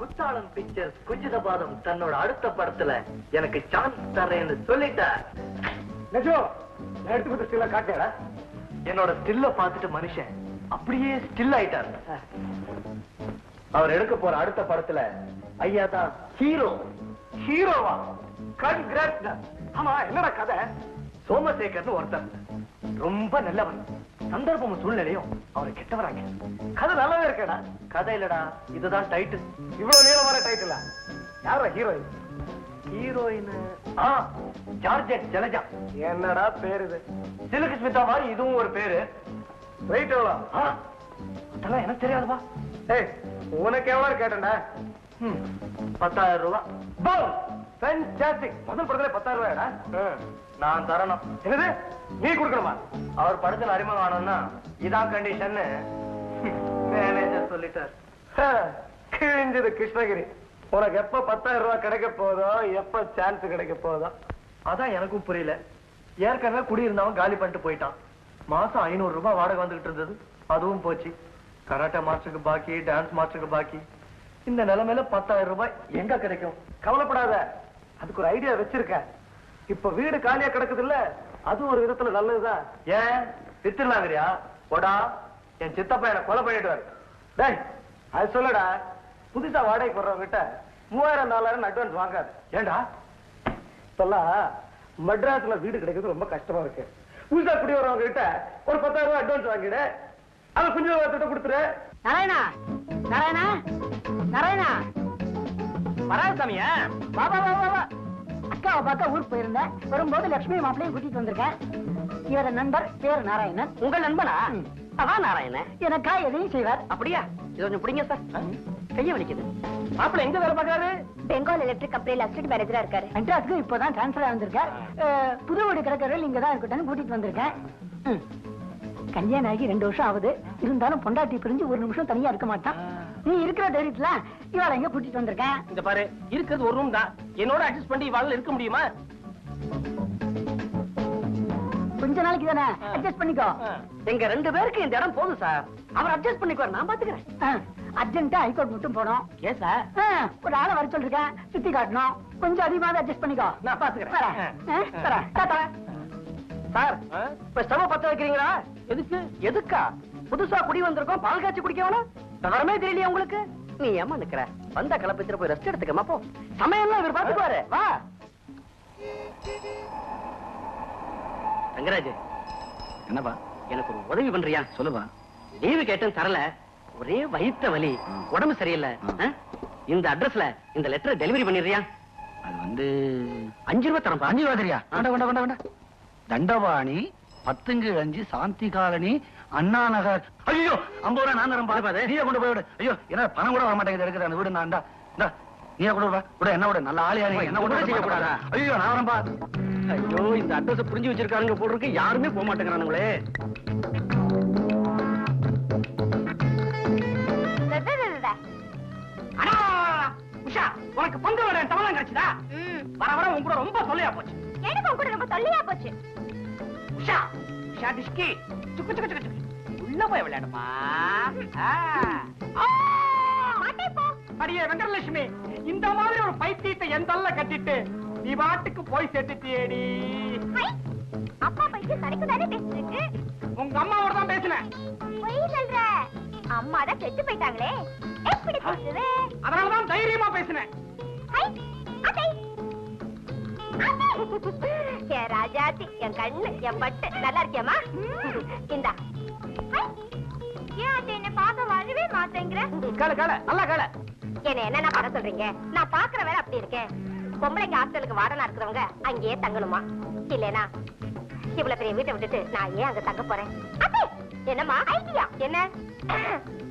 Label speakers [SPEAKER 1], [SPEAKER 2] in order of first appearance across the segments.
[SPEAKER 1] குத்தாளம் pictures குஜிதபாதம் தன்னோட அடுத்த படத்துல எனக்கு சான்ஸ் தரேன்னு சொல்லிட்டார். எடுத்து ஸ்டில்ல காட்டேடா. என்னோட ஸ்டில்ல பார்த்துட்டு மனுஷன் அப்படியே ஸ்டில் ஆயிட்டார். அவர் எடுக்க போற அடுத்த படத்துல ஐயா தான் ஹீரோ. ஹீரோவா? கன்கிராட்ஸ். ஆமா, என்னடா கதை? சோமசேகர்னு ஒருத்தர் ரொம்ப நல்லவன். சந்தர்ப்பமும் சூழ்நிலையும் அவரை கெட்டவராங்க. கதை நல்லாவே இருக்கடா. கதை இல்லடா, இதுதான் டைட்டில். இவ்வளவு நீளமான டைட்டிலா? யாரா ஹீரோயின்? Heroine georgette Jalaja. என்னடா பேரு இது? சிலுக்கு ஸ்மிதா மாதிரி இதுவும் ஒரு பேரு. வெயிட் எவ்வளோ? அதெல்லாம் எனக்கு தெரியாதுப்பா. ஏய், உனக்கு எவ்வளவு கேட்டேன்டா? 10,000 ரூபாய். முதல் படத்துல 10,000 ரூபாய்டா. நான் தரணும். என்னது, நீ கொடுக்கணுமா? அவர் படத்துல அறிமுகம் ஆனோம்னா இதான் கண்டிஷன் மேனேஜர் சொல்லிட்டார். கிழிஞ்சது கிருஷ்ணகிரி. உனக்கு எப்ப 10,000 ரூபாய் கிடைக்க போதோ, எப்ப சான்ஸ் கிடைக்க போதோ, அதான் எனக்கும் புரியல. ஏற்கனவே குடியிருந்தவன் காலி பண்ணிட்டு போயிட்டான். மாசம் 500 ரூபாய் வாடகை வந்துகிட்டு இருந்தது, அதுவும் போச்சு. கராட்டே மாஸ்டருக்கு பாக்கி, டான்ஸ் மாஸ்டருக்கு பாக்கி. இந்த நிலைமையில 10,000 ரூபாய் எங்க கிடைக்கும்? கவலைப்படாத, அதுக்கு ஒரு ஐடியா வச்சிருக்க. இப்ப வீடு காலியா கிடக்குது இல்ல, அது ஒரு விதத்துல நல்லதுதான். ஏன் வித்துலாங்கறியா? போடா, என் சித்தப்பா என்ன கொலை பண்ணிடுவாரு. டேய், அது சொல்லடா. புதுசா வாடகைக்கு வர்றவங்க கிட்ட 3000 4000 அட்வான்ஸ் வாங்காது. ஏண்டா? இப்பெல்லாம் மெட்ராஸ்ல வீடு கிடைக்கிறது ரொம்ப கஷ்டமா இருக்கு. புதுசா குடி வரவங்க கிட்ட ஒரு 10,000 ரூபாய் அட்வான்ஸ் வாங்கிடு, அதை கொஞ்சம் வார்த்தை கொடுத்துரு.
[SPEAKER 2] நாராயணா, நாராயணா, நாராயணா,
[SPEAKER 1] வராது சாமியா?
[SPEAKER 2] வா வா வா வா. அக்காவை பார்க்க ஊருக்கு போயிருந்தேன். வரும்போது லட்சுமி மாப்பிளையும் கூட்டிட்டு வந்திருக்கேன். இவர நண்பர் பேர் நாராயணன்.
[SPEAKER 3] உங்கள் நண்பனா? அதான் நாராயணன்.
[SPEAKER 2] எனக்கா எதையும் செய்வார்.
[SPEAKER 3] அப்படியா? இது கொஞ்சம் பிடிங்க சார். கைய வலிக்குது.
[SPEAKER 1] மாப்பிள்ள எங்க வேலை பார்க்கறாரு?
[SPEAKER 4] பெங்கால் எலக்ட்ரிக் கம்பெனில அசிஸ்டன்ட் மேனேஜரா இருக்காரு.
[SPEAKER 2] மெட்ராஸ்க்கு இப்பதான் டிரான்ஸ்பர் ஆயிருந்திருக்கார். புது வீடு கிடக்கிறவர்கள் இங்க தான் இருக்கட்டும் கூட்டிட்டு வந்திருக்கேன். கல்யாணம் ஆகி 2 வருஷம் ஆகுது. இருந்தாலும் பொண்டாட்டி பிரிஞ்சு ஒரு நிமிஷம் தனியா இருக்க மாட்டான். நீ இருக்கிற தைரியத்துல இவாள எங்க கூட்டிட்டு வந்திருக்கேன்.
[SPEAKER 3] இந்த பாரு, இருக்கிறது ஒரு ரூம் தான். என்னோட அட்ஜஸ்ட் பண்ணி இவாள இருக்க முடியுமா?
[SPEAKER 2] கொஞ்ச நாளைக்கு தானே, அட்ஜஸ்ட் பண்ணிக்கோ.
[SPEAKER 3] எங்க 2 பேருக்கு இந்த இடம் போதும் சார். அவர் அட்ஜஸ்ட் பண்ணிக்குவார், நான் பாத்துக்கிறேன்.
[SPEAKER 2] அர்ஜென்ட்டா ஹைகோர்ட் மட்டும் போனோம்.
[SPEAKER 3] ஏன் சார்?
[SPEAKER 2] ஒரு ஆளை வர சொல்லிருக்கேன், சுத்தி காட்டணும். கொஞ்சம் அதிகமாவே அட்ஜஸ்ட் பண்ணிக்கோ.
[SPEAKER 3] நான் பாத்துக்கிறேன். சார், இப்ப ஸ்டவ் பத்த வைக்கிறீங்களா? எதுக்கு? எதுக்கா? புதுசா குடி வந்திருக்கோம், பால் காய்ச்சி குடிக்க வேணாம். தவறமே தெரியலையா உங்களுக்கு? நீ ஏமா நிக்கிற? வந்த கிளப்பிட்டு போய் ரெஸ்ட் எடுத்துக்கமா போ. சமையல்லாம் இவர் பாத்துக்குவாரு. வா ரங்கராஜ். என்னப்பா? எனக்கு ஒரு உதவி பண்றியா? சொல்லுவா. லீவு கேட்டேன், தரல. ஒரே வயிற்று வலி, உடம்பு சரியில்லை. இந்த அட்ரஸ்ல இந்த லெட்டர் டெலிவரி பண்ணிடுறியா? அது 5 ரூபாய் தரப்பா. 5 ரூபாய் தெரியா? வேண்டாம். தண்டவாணி 10-5 சாந்தி காலனி அண்ணா நகர். ஐயோ, 50 ரூபாய் நான் தரேன். பாரு, நீயே கொண்டு போய் விடு. ஐயோ, என்ன பணம் கூட வர மாட்டேங்குது எடுக்கிற அந்த வீடு. நான் நீயே கொண்டு விட. என்ன விட, நல்ல ஆளியா நீங்க என்ன கூட செய்யக்கூடாதா? ஐயோ, நான் வரேன்பா. ஐயோ, இந்த அட்ரஸ் புரிஞ்சு வச்சிருக்காங்க போடுறதுக்கு யாருமே போக மாட்டேங்கிறானுங்களே. உஷா, உனக்கு பங்கு வர தவணம் கிடைச்சதா? வர வர உன் கூட ரொம்ப தொல்லையா போச்சு.
[SPEAKER 4] எனக்கு உன் கூட ரொம்ப தொல்லையா போச்சு.
[SPEAKER 3] உஷா, உஷா டிஸ்கி, சுக்கு சுக்கு சுக்கு உள்ள போய் விளையாடுமா. அடியே வெங்கடலட்சுமி, இந்த மாதிரி ஒரு பைத்தியத்தை எந்தல்ல கட்டிட்டு நீ பாட்டுக்கு போய் சேர்த்துட்டியேடி.
[SPEAKER 4] அப்பா பைத்தியம் தனக்கு தானே பேசிருக்கு.
[SPEAKER 3] உங்க அம்மாவோட தான் பேசினேன்.
[SPEAKER 4] பொய் சொல்ற. அம்மா தான் செத்து போயிட்டாங்களே, எப்படி பேசுது?
[SPEAKER 3] அதனாலதான் தைரியமா பேசினேன்.
[SPEAKER 4] என் ராஜாத்தி, என் கண்ணு, என் பட்டு நல்லா இருக்கியம்மா? இந்தா. ஏன் என்ன பார்க்க வரவே மாட்டேங்கிற?
[SPEAKER 3] நல்லா கேள.
[SPEAKER 4] என்ன பண்ண சொல்றீங்க? நான் பாக்குற வேலை அப்படி இருக்கேன். பொம்பளைங்க ஹாஸ்டலுக்கு வாடனா இருக்கிறவங்க அங்கேயே தங்கணுமா? இல்லனா இவ்வளவு பெரிய வீட்டை விட்டுட்டு நான் ஏன் அங்க தங்க போறேன்? என்னம்மா ஐடியா? என்ன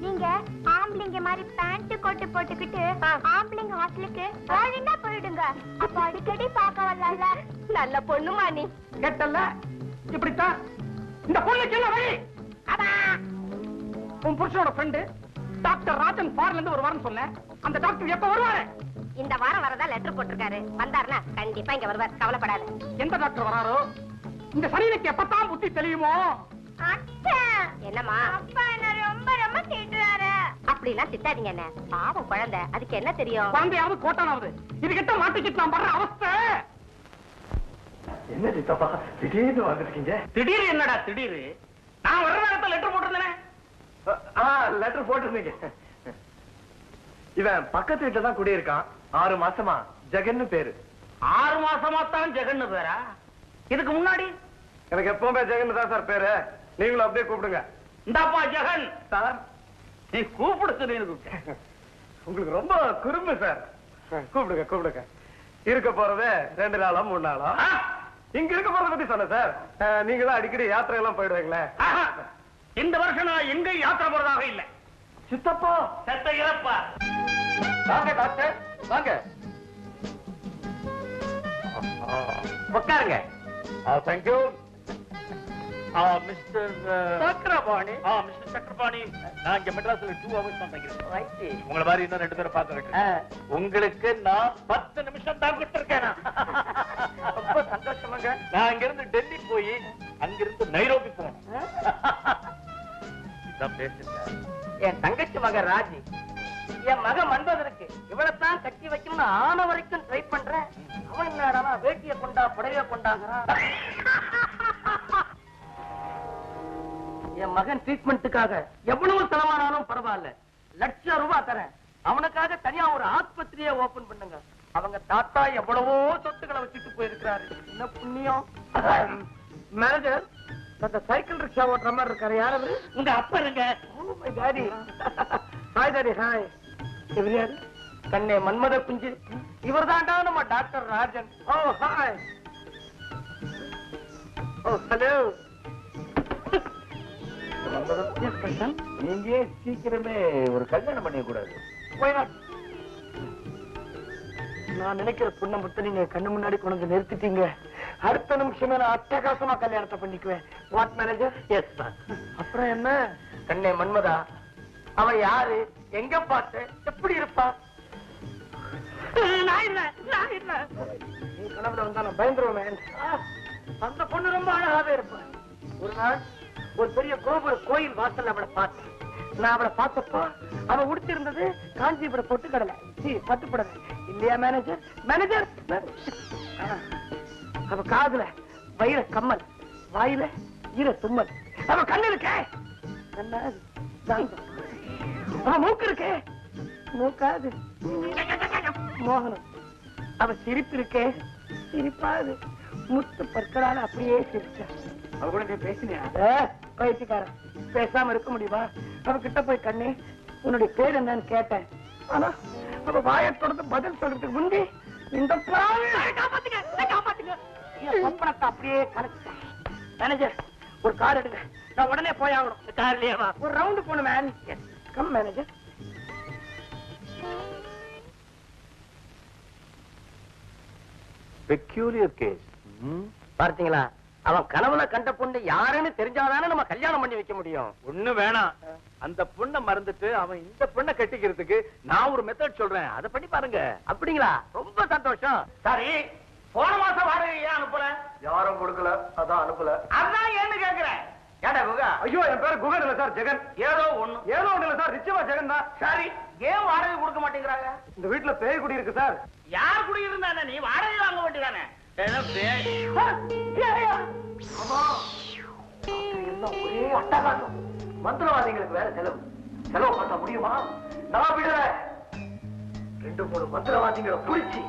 [SPEAKER 4] நீங்க ஆம்பளைங்க மாதிரி பேண்ட் கோட்டு போட்டுக்கிட்டு ஆம்பளைங்க ஹாஸ்டலுக்கு வாழினா போயிடுங்க. அப்ப அடிக்கடி பார்க்க வரல. நல்ல பொண்ணுமா நீ.
[SPEAKER 3] கேட்டல்ல, இப்படித்தான் இந்த பொண்ணுக்கு என்ன வழி? உன் புருஷனோட ஃப்ரெண்டு டாக்டர் ராஜன் ஃபாரின்ல இருந்து ஒரு வாரம் சொன்னேன். அந்த டாக்டர் எப்ப வருவாரு?
[SPEAKER 4] இந்த வாரம் வரதா லெட்டர் போட்டிருக்காரு. வந்தாருன்னா கண்டிப்பா இங்க வருவார், கவலைப்படாத.
[SPEAKER 3] எந்த டாக்டர் வராரோ? இந்த சனிக்கு எப்பத்தான் புத்தி தெரியுமோ?
[SPEAKER 4] என்னம்மா? அப்பா என்ன ரொம்ப ரொம்ப திட்டுறாரு. அப்படிலாம் திட்டாதீங்க என்ன, பாவம் குழந்தை, அதுக்கு என்ன தெரியும்?
[SPEAKER 3] குழந்தையாவது கோட்டானாவது இதுகிட்ட மாட்டிக்கிட்டு நான் படுற அவஸ்தை.
[SPEAKER 1] என்ன சித்தப்பா திடீர்னு வந்துருக்கீங்க?
[SPEAKER 3] திடீர் என்னடா திடீர்? நான் வர்ற நேரத்தில் லெட்டர் போட்டிருந்தேனே.
[SPEAKER 1] லெட்டர் போட்டிருந்தீங்க. இவன் பக்கத்து வீட்டுல தான் குடியிருக்கான். 6 மாசமா ஜெகன்னு பேரு.
[SPEAKER 3] 6 மாசமா தான் ஜெகன்னு பேரா? இதுக்கு முன்னாடி?
[SPEAKER 1] எனக்கு எப்பவுமே ஜெகன் தான் சார் பேரு. நீங்களும் அப்படியே கூப்பிடுங்க.
[SPEAKER 3] இந்தாப்பா ஜெகன்.
[SPEAKER 1] சார்
[SPEAKER 3] நீ கூப்பிடுறது
[SPEAKER 1] உங்களுக்கு ரொம்ப குறும்பு சார். கூப்பிடுங்க கூப்பிடுங்க. இருக்க போறது 2 நாளா 3 நாளா? இங்க இருக்க போறத பத்தி சொன்ன சார். நீங்க தான் அடிக்கடி யாத்திரை எல்லாம் போயிடுவீங்களே.
[SPEAKER 3] இந்த வருஷம் நான் எங்க யாத்திரை போறதாக இல்ல.
[SPEAKER 1] சித்தப்பா
[SPEAKER 3] செத்த இறப்பா.
[SPEAKER 1] வாங்க டாக்டர் வாங்க.
[SPEAKER 3] உட்காருங்க.
[SPEAKER 1] Thank you.
[SPEAKER 3] Mister Chakrapani. Mister Chakrapani, நான் இங்க மெட்ராஸ்ல 2 hours தான் தங்கிருக்கேன். உங்களை மாதிரி இன்னும் 2 பேரை பார்க்க வேண்டியது. உங்களுக்கு நான் 10 நிமிஷம் தான் கொடுத்திருக்கேன்.
[SPEAKER 1] ரொம்ப சந்தோஷமாங்க.
[SPEAKER 3] நான் இங்க இருந்து டெல்லி போய் அங்கிருந்து நைரோபி போனேன். இதான் பேசுறேன்.
[SPEAKER 2] என் தங்கச்சி மகன் ராஜி, என் மகன் மன்பதற்கு இவளைத்தான் கட்டி வைக்கணும்னு ஆன வரைக்கும் ட்ரை பண்றேன். அவன் என்னடா வேட்டியை கொண்டா புடவைய கொண்டாங்கிறான். என் மகன் ட்ரீட்மெண்ட்டுக்காக எவ்வளவு செலவானாலும் பரவாயில்ல, ₹1,00,000 தரேன். அவனுக்காக தனியா ஒரு ஆஸ்பத்திரியை ஓபன் பண்ணுங்க. அவங்க தாத்தா எவ்வளவோ சொத்துக்களை வச்சுட்டு போயிருக்கிறாரு. என்ன புண்ணியம். மேனேஜர், அந்த சைக்கிள் ரிக்ஷா ஓட்டுற மாதிரி இருக்காரு. யாரு?
[SPEAKER 3] உங்க அப்பா இருங்க.
[SPEAKER 2] டாடி. Hi daddy. ஹாய். இவர் யாரு? கண்ணே மன்மத குஞ்சு. இவர் தான்டா நம்ம டாக்டர் ராஜன். ஓ ஹாய். ஓ ஹலோ.
[SPEAKER 1] நீங்க சீக்கிரமே ஒரு கல்யாணம் பண்ணிக்க கூடாது?
[SPEAKER 2] நான் நினைக்கிற பொண்ணை மட்டும் நீங்க கண்ணு முன்னாடி கொண்டு நிறுத்திட்டீங்க. அடுத்த நிமிஷமே நான் அட்டகாசமா கல்யாணத்தை பண்ணிக்குவேன். What manager? Yes sir. அப்புறம் என்ன? கண்ணே மன்மதா, அவன் யாரு, எங்க பார்த்த, எப்படி இருப்பா?
[SPEAKER 3] நான் இல்ல, நான் இல்ல.
[SPEAKER 2] நீ கனவுல வந்தா நான் பயந்துருவேன். அந்த பொண்ணு ரொம்ப அழகாவே இருப்பான். ஒரு நாள் ஒரு பெரிய கோபுர கோயில் வாசல்ல அவளை பார்த்தேன். நான் அவளை பார்த்தப்போ அவன் உடுத்திருந்தது காஞ்சிபுரம் பொட்டு கடலை, பட்டுப்படலை இல்லையா மேனேஜர்? மேனேஜர், அவ காதுல வைர கம்மல், வாயில ஈர தும்மல், அவ கண்ணு இருக்கே அவ மூக்கு இருக்கே மூக்காது மோகனம், அவ சிரிப்பு இருக்கே சிரிப்பாது முத்து பற்களால அப்படியே சிரிச்சா. அவ கூட நீ பேசினியா? பயிற்சிக்காரன், பேசாம இருக்க முடியுமா? அவகிட்ட போய் கண்ணே உன்னுடைய பேர் என்னன்னு கேட்டேன். ஆனா அவ வாயை தொடர்ந்து பதில் சொல்றதுக்கு முந்தி இந்த ஒப்பனத்தை அப்படியே கலச்சிட்டேன். மேனேஜர், ஒரு கார் எடுங்க, நான் உடனே போய் ஆகணும். கார்லயே வா, ஒரு ரவுண்டு போகணும் man. Come manager.
[SPEAKER 1] Peculiar case.
[SPEAKER 2] பார்த்தீங்களா, அவன் கனவுல கண்ட பொண்ணு யாருன்னு தெரிஞ்சாதானே நம்ம கல்யாணம் பண்ணி வைக்க முடியும்.
[SPEAKER 1] ஒண்ணு வேணாம், அந்த பொண்ணை மறந்துட்டு அவன் இந்த பொண்ணை கட்டிக்கிறதுக்கு நான் ஒரு மெத்தட் சொல்றேன், அதை பண்ணி பாருங்க.
[SPEAKER 2] அப்படிங்களா? ரொம்ப சந்தோஷம்.
[SPEAKER 3] சரி, போன மாசம் வாடகை ஏன் அனுப்பல?
[SPEAKER 1] யாரும் கொடுக்கல, அதான் அனுப்பல.
[SPEAKER 3] அதான் ஏன்னு கேக்குறேன். ஏடா குகா?
[SPEAKER 1] ஐயோ, என் பேரு குகன் இல்ல சார், ஜெகன்.
[SPEAKER 3] ஏதோ ஒண்ணு
[SPEAKER 1] இல்ல சார், நிச்சயமா ஜெகன் தான்.
[SPEAKER 3] சரி, ஏன் வாடகை கொடுக்க மாட்டேங்கிறாங்க?
[SPEAKER 1] இந்த வீட்டுல பேய் குடி இருக்கு சார்.
[SPEAKER 3] யார் குடி இருந்தானே, நீ வாடகை வாங்க வேண்டியதானே?
[SPEAKER 2] ஒரே அட்டகாசம். மந்திரவாதிகளுக்கு வேற செலவு பண்ண முடியுமா? நான் விடுற 2-3 மந்திரவாதிகளை புடிச்சு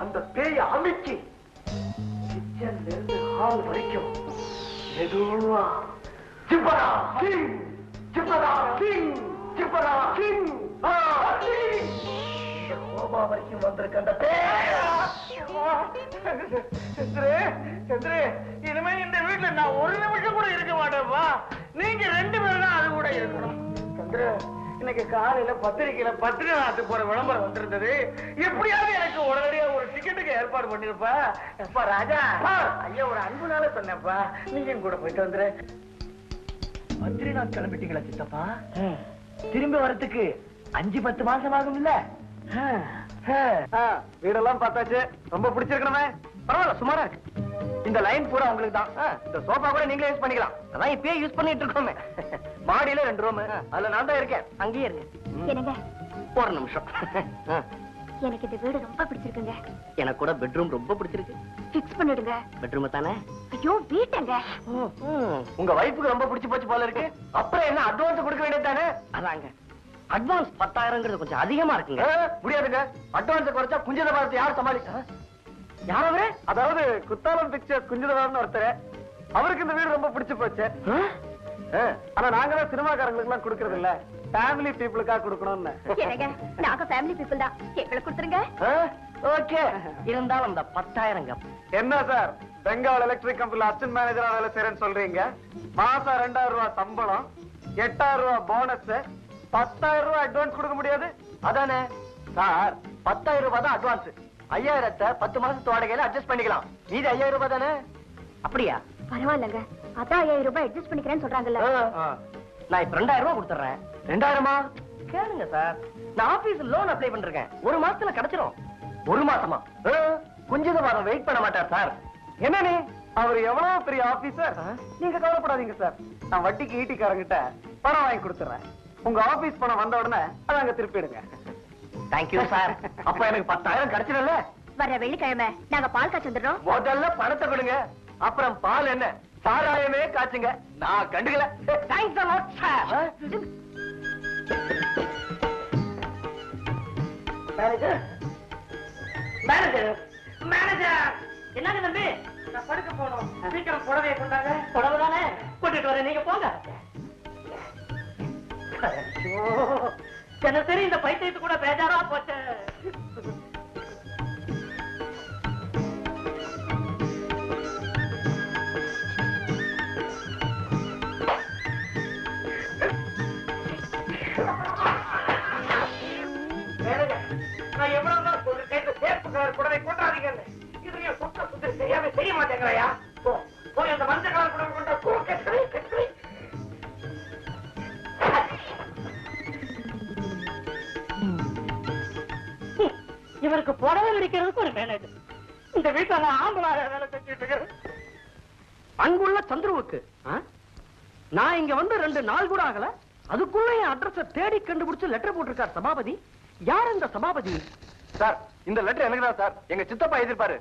[SPEAKER 2] அந்த பேய அமைச்சு கிச்சன்ல இருந்து ஹால் வரைக்கும் மெதுவா ஜிப்பரா கிங், ஜிப்பரா கிங், ஜிப்பரா கிங், இந்த கோபா வரைக்கும் வந்திருக்க அந்த
[SPEAKER 3] இனிமே இந்த வீட்டுல நான் ஒரு நிமிஷம் கூட இருக்க மாட்டேன்ப்பா. நீங்க 2 பேரும் தான் அது கூட இருக்கணும்.
[SPEAKER 2] சந்திர, இன்னைக்கு காலையில பத்திரிகையில
[SPEAKER 3] பத்ரிநாத்து போற விளம்பரம் வந்திருந்தது. எப்படியாவது எனக்கு உடனடியா ஒரு டிக்கெட்டுக்கு ஏற்பாடு பண்ணிருப்பா.
[SPEAKER 2] அப்பா ராஜா, ஐயா ஒரு அன்புனால சொன்னப்பா, நீங்க கூட போயிட்டு வந்துரு. பத்ரிநாத் கிளம்பிட்டீங்களா சித்தப்பா? திரும்பி வரத்துக்கு 5-10 மாசம் ஆகும் இல்ல?
[SPEAKER 1] வீடெல்லாம் பார்த்தாச்சு, ரொம்ப பிடிச்சிருக்கணுமே. பரவாயில்ல சுமாரா இருக்கு. இந்த லைன் பூரா உங்களுக்கு தான். இந்த சோஃபா கூட நீங்களே யூஸ் பண்ணிக்கலாம். அதான் இப்பயே யூஸ் பண்ணிட்டு இருக்கோமே. மாடியில 2 ரூம், அதுல நான் தான் இருக்கேன். அங்கேயே இருங்க.
[SPEAKER 4] என்னங்க
[SPEAKER 3] ஒரு நிமிஷம்.
[SPEAKER 4] எனக்கு இந்த வீடு ரொம்ப பிடிச்சிருக்குங்க.
[SPEAKER 3] எனக்கு கூட பெட்ரூம் ரொம்ப பிடிச்சிருக்கு.
[SPEAKER 4] ஃபிக்ஸ் பண்ணிடுங்க.
[SPEAKER 3] பெட்ரூம் தானே?
[SPEAKER 4] ஐயோ வீட்டுங்க.
[SPEAKER 1] உங்க வைஃப்க்கு ரொம்ப பிடிச்சு போச்சு போல இருக்கு. அப்புறம் என்ன அட்வான்ஸ் கொடுக்க வேண்டியது தானே?
[SPEAKER 3] அதாங்க அட்வான்ஸ் 10,000ங்கிறது கொஞ்சம் அதிகமா இருக்குங்க.
[SPEAKER 1] முடியாதுங்க. அட்வான்ஸ் குறைச்சா குஞ்சத பாரத்தை யார் சமாளிச்சா?
[SPEAKER 3] யாரவரு?
[SPEAKER 1] அதாவது குத்தாலம் பிக்சர்ஸ் குஞ்சதவாரன்னு ஒருத்தர். அவருக்கு இந்த வீடு ரொம்ப பிடிச்சு போச்சு. ஆனா நாங்க தான் சினிமாக்காரங்களுக்கு எல்லாம் கொடுக்கறது இல்ல, ஃபேமிலி பீப்புளுக்கா கொடுக்கணும்னு.
[SPEAKER 4] என்னங்க நாங்க ஃபேமிலி பீப்புள் தான், எங்களுக்கு கொடுத்துருங்க.
[SPEAKER 3] ஓகே, இருந்தாலும் அந்த 10,000
[SPEAKER 1] என்ன சார் பெங்கால் எலக்ட்ரிக் கம்பெனில அசிஸ்டன்ட் மேனேஜரா வேலை செய்யறேன்னு சொல்றீங்க? மாசம் 2,000 ரூபாய் சம்பளம், 8,000 ரூபாய் போனஸ், 10,000 ரூபாய் அட்வான்ஸ் கொடுக்க முடியாது? அதானே சார், 10,000 ரூபாய் தான் அட்வான்ஸ். 5,000 10 மாசத்து வாடகையில அட்ஜஸ்ட் பண்ணிக்கலாம். மீதி 5,000 ரூபாய் தானே?
[SPEAKER 3] அப்படியா?
[SPEAKER 4] பரவாயில்லங்க, அதான் 5,000 ரூபாய் அட்ஜஸ்ட் பண்ணிக்கிறேன்னு சொல்றாங்கல்ல.
[SPEAKER 3] நான் இப்ப 2,000 ரூபாய் கொடுத்துறேன்.
[SPEAKER 1] 2,000மா?
[SPEAKER 3] கேளுங்க சார், நான் ஆபீஸ் லோன் அப்ளை பண்றேன். 1 மாசத்துல கிடைச்சிரும்.
[SPEAKER 1] 1 மாசமா? குஞ்சத வாரம் வெயிட் பண்ண மாட்டார் சார். என்ன நீ, அவர் எவ்வளவு பெரிய ஆபீசர். நீங்க கவலைப்படாதீங்க சார், நான் வட்டிக்கு ஈட்டிக்காரங்கிட்ட பணம் வாங்கி கொடுத்துறேன். உங்க ஆபீஸ் பணம் வந்த உடனே அதை அங்க திருப்பிடுங்க.
[SPEAKER 3] Thank you sir.
[SPEAKER 1] அப்ப எனக்கு 10,000 கிடைச்சிடல.
[SPEAKER 4] வர்ற வெள்ளிக்கிழமை நாங்க பால் காய்ச்சி வந்துடுறோம்.
[SPEAKER 1] முதல்ல பணத்தை கொடுங்க, அப்புறம் பால் என்ன சாராயமே காய்ச்சுங்க. நான் கண்டுக்கல.
[SPEAKER 3] Thanks a lot sir. Manager manager manager, என்னங்க தம்பி? நான் படுக்க போகணும். சீக்கிரம் புடவையை கொண்டாங்க. புடவை தானே கூட்டிட்டு வரேன், நீங்க போங்க. என்ன சரி, இந்த பைத்தியத்து கூட பேஜாரா போச்சு. நான் எவ்வளவு தான் சொல்லிட்டேன், இந்த சேப்பு கலர் புடவை கொண்டாதீங்கன்னு. இதுலயே சுத்த சுத்தி செய்யாம செய்ய மாட்டேங்கிறாயா? போய் அந்த மஞ்சள் கலர் புடவை கொண்டா கட்டுறேன். இவருக்கு புடவை அடிக்கிறதுக்கு ஒரு மேனேஜர், இந்த வீட்டுல ஆம்பளாக வேலை செஞ்சுட்டு இருக்கிறேன். அங்குள்ள சந்துருவுக்கு நான் இங்க வந்து 2 நாள் கூட ஆகல, அதுக்குள்ள என் அட்ரஸ் தேடி கண்டுபிடிச்சு லெட்டர் போட்டிருக்கார் சபாபதி. யார் இந்த சபாபதி?
[SPEAKER 1] சார், இந்த லெட்டர் எனக்கு தான் சார். எங்க சித்தப்பா எதிர்ப்பாரு.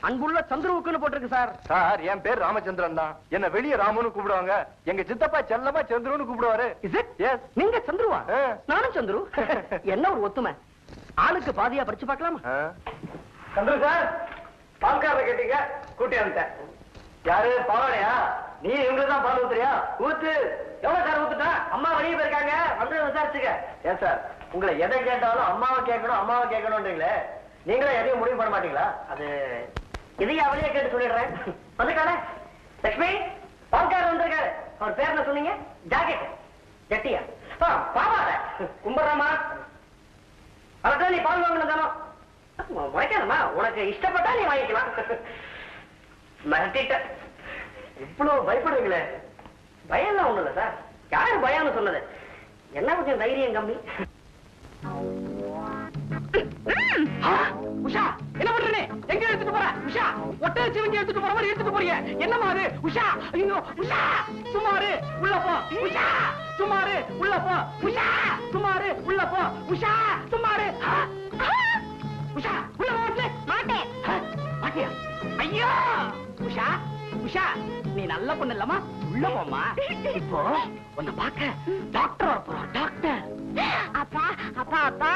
[SPEAKER 3] அன்புள்ள சந்துருவுக்குன்னு போட்டிருக்கு சார்.
[SPEAKER 1] சார், என் பேர் ராமச்சந்திரன் தான். என்ன வெளிய ராமுன்னு கூப்பிடுவாங்க. எங்க சித்தப்பா செல்லமா சந்துருன்னு கூப்பிடுவாரு.
[SPEAKER 3] Is it? Yes. நீங்க சந்துருவா? நானும் சந்துரு. என்ன ஒரு ஒத்துமை. ஆளுக்கு பாதியா படிச்சு பார்க்கலாமா?
[SPEAKER 1] சந்துரு சார், பால்காரரை கேட்டீங்க, கூட்டி வந்துட்டேன். யாரு பாவாடையா? நீ இவங்களுக்கு தான் பால் ஊத்துறியா? ஊத்து. எவ்வளவு சார் ஊத்துட்டா? அம்மா வெளியே போயிருக்காங்க, வந்து விசாரிச்சுக்க. ஏன் சார், உங்களை எதை கேட்டாலும் அம்மாவை கேட்கணும்ன்றீங்களே, நீங்களே எதையும் முடிவு பண்ண மாட்டீங்களா?
[SPEAKER 3] அது இதையும் அவளையே கேட்டு சொல்லிடுறேன். வந்துட்டானே லட்சுமி, பால்காரர் வந்திருக்காரு. அவர் பேர் என்ன சொன்னீங்க? ஜாக்கெட் ஜட்டியா? பாவாடை. கும்பிடுறாமா? அவர்கிட்ட நீ பால் வாங்கணும் தானோ? உழைக்கணுமா? உனக்கு இஷ்டப்பட்டா நீ வாங்கிக்கலாம். மிரட்டிட்ட.
[SPEAKER 1] இவ்வளவு பயப்படுவீங்களே?
[SPEAKER 3] பயம்லாம் ஒண்ணு இல்ல சார். யாரு பயம்னு சொன்னது? என்ன கொஞ்சம் தைரியம் கம்மி. உஷா, என்ன பண்றே? எங்க எடுத்துட்டு போற? உஷா, ஒட்டை சிவங்க எடுத்துட்டு போற மாதிரி எடுத்துட்டு போறீங்க. என்னமா அது? உஷா, ஐயோ உஷா, சுமாரு உள்ள போ. உஷா, சுமாரு உள்ள போ. உஷா, சுமாரு உள்ள போ. உஷா, சுமாரு. உஷா, உள்ள போச்சு. மாட்டேன். மாட்டியா? ஐயோ உஷா, உஷா, நீ நல்ல பொண்ணு இல்லமா? உள்ள போமா. இப்போ உன்னை பார்க்க டாக்டர் வரப்போறான். டாக்டர்.
[SPEAKER 4] அப்பா அப்பா அப்பா,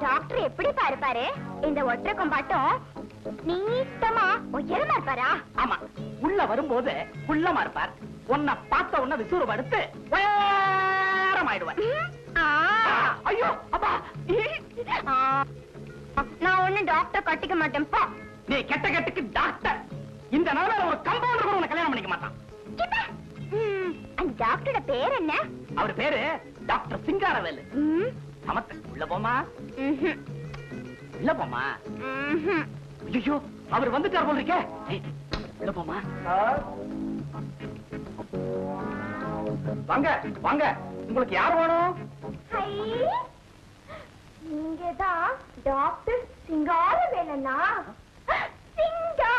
[SPEAKER 4] டாக்டர் எப்படி பாரு, இந்த ஒற்றை கொம்பாட்டம் நீட்டமா உயரமா இருப்பாரா?
[SPEAKER 3] ஆமா, உள்ள வரும்போது குள்ளமா இருப்பார். உன்னை பார்த்த உடனே விசூரம் எடுத்து உயரமாயிடுவார். ஐயோ அப்பா,
[SPEAKER 4] நான் ஒண்ணு டாக்டர் கட்டிக்க மாட்டேன்ப்பா.
[SPEAKER 3] நீ கெட்ட கெட்டுக்கு டாக்டர். இந்த நாளில் ஒரு கம்பவுண்டர் கூட உன்னை கல்யாணம் பண்ணிக்க மாட்டான்.
[SPEAKER 4] அந்த டாக்டரோட பேர் என்ன?
[SPEAKER 3] அவர் பேரு டாக்டர் சிங்காரவேலு. சமத்து. உள்ள போமா. உள்ள போமா. ஐயோ, அவர் வந்துட்டார் போல இருக்கே. உள்ள போமா. வாங்க வாங்க, உங்களுக்கு யார் வேணும்?
[SPEAKER 4] நீங்கதான் டாக்டர் சிங்காரவேலனா? சிங்காரவேலா?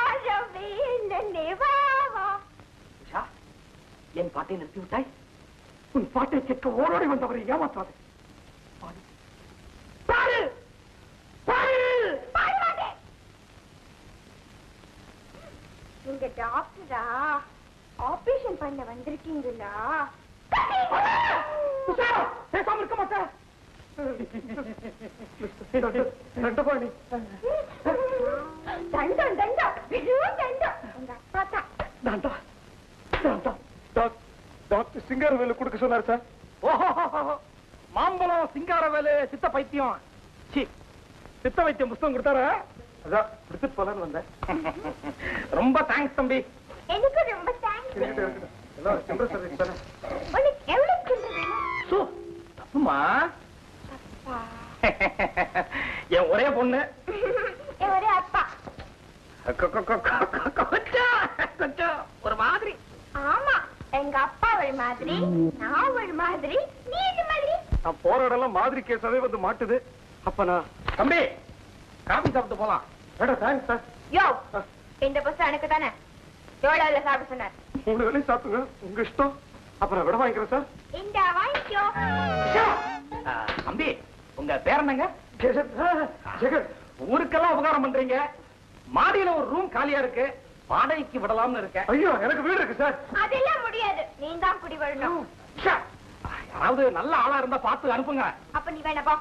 [SPEAKER 4] கண்ணே வா வா.
[SPEAKER 1] உஷா, என் பாட்டை நிறுத்தி விட்டாய். உன் பாட்டை கேட்க ஓடோடி வந்தவரை ஏமாற்றாது. பாடு, பாடு, பாடு.
[SPEAKER 4] பாடு மாட்டே. நீங்க டாக்டரா? ஆபரேஷன் பண்ண வந்திருக்கீங்களா?
[SPEAKER 1] உஷா, பேசாம இருக்க மாட்டேன். ரெண்டபாணி
[SPEAKER 4] தண்டம் தண்டம் வெறும் தண்டம். உங்க அப்பா தான்.
[SPEAKER 1] டாக்டர் சிங்காரவேலு கொடுக்க சொன்னார் சார். ஓஹோ, மாம்பழம் சிங்காரவேலு சித்த பைத்தியம். சித்த வைத்தியம் புஸ்தகம் கொடுத்தாரா? அதான் கொடுத்துட்டு போலான்னு வந்தேன். ரொம்ப தேங்க்ஸ் தம்பி.
[SPEAKER 4] எனக்கு ரொம்ப தேங்க்ஸ். உனக்கு எவ்வளவு சில்லறை வேணும்?
[SPEAKER 1] தப்புமா, என் ஒரே பொண்ணு,
[SPEAKER 4] ஒரே அப்பா.
[SPEAKER 1] கொஞ்சம் ஒரு மாதிரி.
[SPEAKER 4] ஆமா, எங்க அப்பா ஒரு மாதிரி, நான் ஒரு மாதிரி, நீ என்ன மாதிரி?
[SPEAKER 1] நான் போற இடம்லாம் மாதிரி கேஸாவே வந்து மாட்டுது. அப்ப நான் தம்பி காபி சாப்பிட்டு போலாம். Thanks sir.
[SPEAKER 4] யோ, இந்த புஸ்தகம் எனக்கு தானே. எவ்வளவுல சாப்பிட சொன்னார்?
[SPEAKER 1] 3 வேளையும் சாப்பிடுங்க, உங்க இஷ்டம். அப்ப நான் விட வாங்கிக்கிறேன் சார்.
[SPEAKER 4] இந்த வாங்கிக்கோ.
[SPEAKER 1] தம்பி, உங்க பேர் என்னங்க? ஜெகன். ஊருக்கெல்லாம் உபகாரம் பண்றீங்க. மாடியில ஒரு ரூம் காலியா இருக்கு, வாடகைக்கு விடலாம்னு இருக்கேன். ஐயோ, எனக்கு வீடு இருக்கு சார்.
[SPEAKER 4] அதெல்லாம் முடியாது, நீ தான் குடி வரணும்.
[SPEAKER 1] யாராவது நல்ல ஆளா இருந்தா பார்த்து அனுப்புங்க.
[SPEAKER 4] அப்ப நீ வேணப்பா.